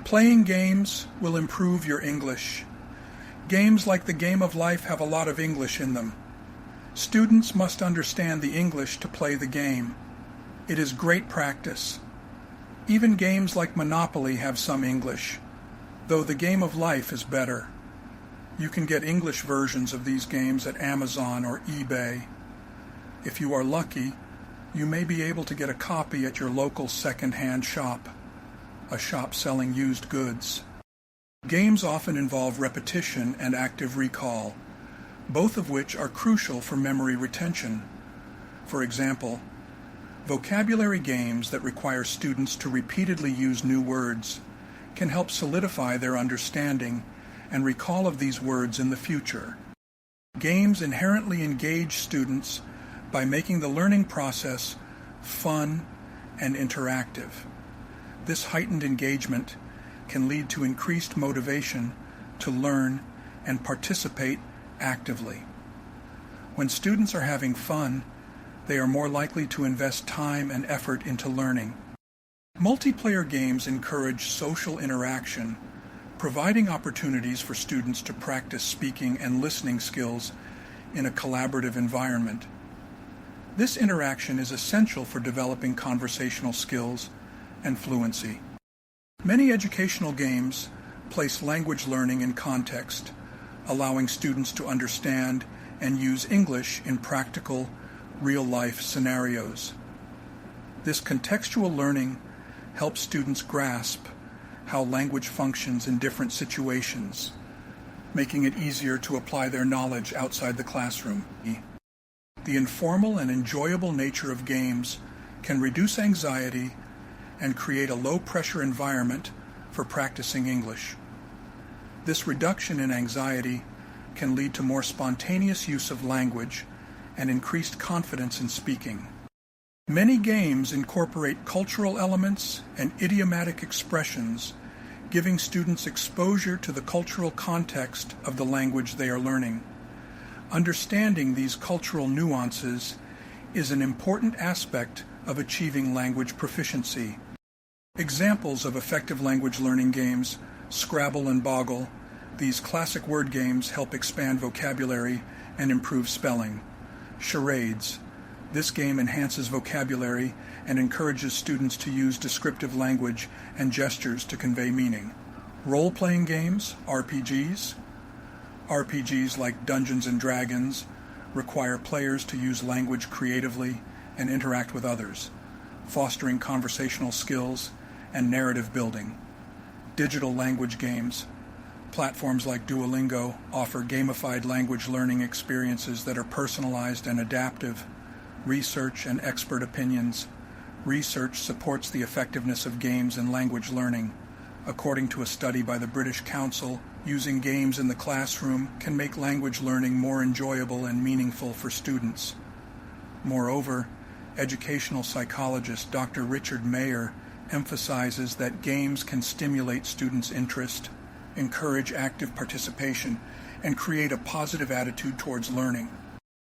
Playing games will improve your English. Games like the Game of Life have a lot of English in them. Students must understand the English to play the game. It is great practice. Even games like Monopoly have some English, though the Game of Life is better. You can get English versions of these games at Amazon or eBay. If you are lucky, you may be able to get a copy at your local second-hand shop, a shop selling used goods. Games often involve repetition and active recall, both of which are crucial for memory retention. For example, vocabulary games that require students to repeatedly use new words can help solidify their understanding and recall of these words in the future. Games inherently engage students by making the learning process fun and interactive. This heightened engagement can lead to increased motivation to learn and participate actively. When students are having fun, they are more likely to invest time and effort into learning. Multiplayer games encourage social interaction, providing opportunities for students to practice speaking and listening skills in a collaborative environment. This interaction is essential for developing conversational skills and fluency. Many educational games place language learning in context, allowing students to understand and use English in practical, real-life scenarios. This contextual learning helps students grasp how language functions in different situations, making it easier to apply their knowledge outside the classroom. The informal and enjoyable nature of games can reduce anxiety and create a low-pressure environment for practicing English. This reduction in anxiety can lead to more spontaneous use of language and increased confidence in speaking. Many games incorporate cultural elements and idiomatic expressions, giving students exposure to the cultural context of the language they are learning. Understanding these cultural nuances is an important aspect of achieving language proficiency. Examples of effective language learning games: Scrabble and Boggle. These classic word games help expand vocabulary and improve spelling. Charades. This game enhances vocabulary and encourages students to use descriptive language and gestures to convey meaning. Role-playing games, RPGs. RPGs like Dungeons and Dragons require players to use language creatively and interact with others, fostering conversational skills and narrative building. Digital language games. Platforms like Duolingo offer gamified language learning experiences that are personalized and adaptive. Research and expert opinions. Research supports the effectiveness of games in language learning. According to a study by the British Council, using games in the classroom can make language learning more enjoyable and meaningful for students. Moreover, educational psychologist Dr. Richard Mayer emphasizes that games can stimulate students' interest, encourage active participation, and create a positive attitude towards learning.